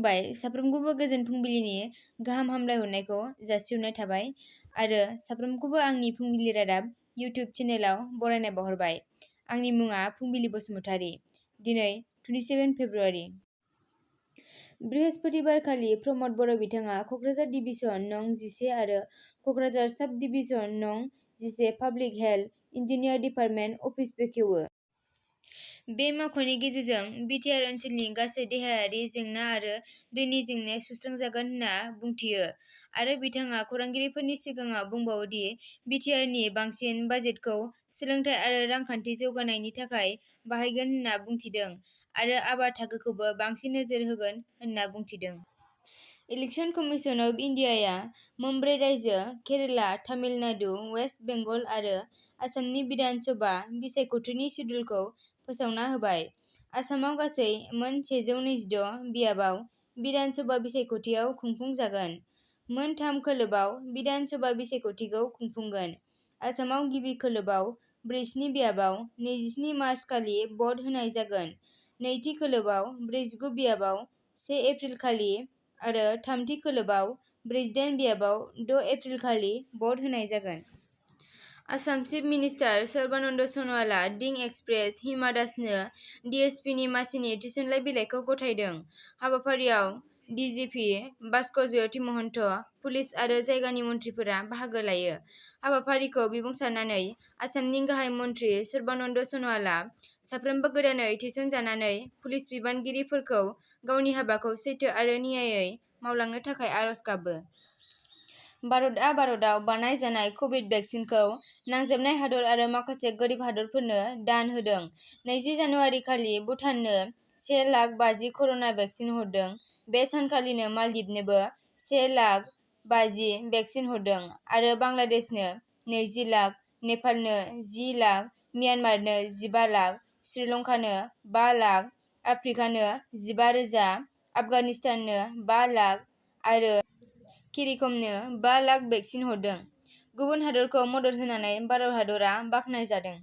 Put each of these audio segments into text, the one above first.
खुलुमबाय। साफ्रोमखौबो गोजोन फुंबिलिनि गाहाम हामलायहरनायखौ जासिहरनाय थाबाय आरो साफ्रोमखौबो आंनि फुंबिलि रादाब इउटिउब चेनेलाव बरायनाय बावहरबाय। आंनि मुङा फुंबिलि बसुमतारी। दिनै 27 फेब्रुआरि। बृहस्पतिबारखालि प्रमद बर' बिथाङा कक्राझार डिभिजन नं 11 आरो कक्राझार साब डिभिजन नं 11 public health engineer department office बेखेवो। बे मावख'नि गेजेरजों बिटिआर ओनसोलनि गासै देहायारि जेंना आरो दैनि जेंनाया सुस्रांजागोन होनना बुंथियो आरो बिथाङा खौरांगिरिफोरनि सिगाङाव बुंबावो दि बिटिआरनि बांसिन बाजेटखौ सोलोंथाइ आरो रांखान्थि जौगानायनि थाखाय बाहायगोन होनना बुंथिदों आरो आबाद थाखोखौबो बांसिन नोजोर होगोन होनना बुंथिदों। इलेक्शन कमिशन अफ इन्डियाया मोनब्रै रायजो केरेला, तामिलनाडु, वेस्ट बेंगल आरो आसामनि बिधान सभा बिसायख'थिनि सिडुलखौ फोसावना होबाय। आसामाव गासै मोन 126 बियाबाव बिधान सभा बिसायख'थियाव खुंफुंजागोन। मोन 3 खोलोबआव बिधान सभा बिसायख'थिखौ खुंफुंगोन। आसामाव गिबि खोलोबआव 47 बियाबाव 27 मार्च खालि भट होनाय जागोन। नैथि खोलोबआव 49 बियाबाव 1 एप्रिल खालि आरो थामथि खोलोबआव 48 बियाबाव 6 एप्रिल खालि भट होनाय जागोन। आसाम चिफ मिनिस्टार सर्बानन्द सन'वालआ दिं एक्सप्रेस हिमा दासनो डिएसपिनि मासिनि थिसनलाइ बिलाइखौ गथायदों। हाबाफारियाव डिजिपि भास्कर्य महन्त, पुलिस आरो जायगानि मन्थ्रिफोरा बाहागो लायो। हाबाफारिखौ बिबुंसारनानै आसामनि गाहाय मन्थ्रि सर्बानन्द सन'वालआ साफ्रोमबो गोदानै थिसनजानाय पुलिस बिबानगिरिफोरखौ गावनि हाबाखौ सैथो आरो न्यायै मावलांनो थाखाय आरज गाबो। भारतआव बानायजानाय कभिड भेक्सिनखौ नांजाबनाय हादर आरो माखासे गोरिब हादरफोरनो दान होदों। 20 जानुवारि खालि भुटाननो 1,50,000 कर'ना भेक्सिन हरदों। बे सानखालिनो मालदीवनोबो 1,50,000 भेक्सिन हरदों आरो बांलादेशनो 20 लाख, नेपालनो 10 लाख, म्यानमारनो 15 लाख, श्रीलंकानो 5 लाख, आफ्रिकानो 15,000, आफगानिस्ताननो 5 लाख आरो केरिकमनो 5 लाख भेक्सिन हरदों। गुबुन हादरखौ मदद होनानै भारत हादरा बाख्नायजादों।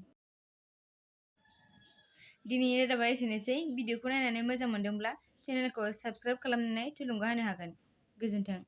दिनैनि रादाबा एसेनोसै। भिडिअखौ नायनानै मोजां मोनदोंब्ला चेनेलखौ साबस्क्राइब खालामनानै थुलुंगा होनो हागोन। गोजोन्थों।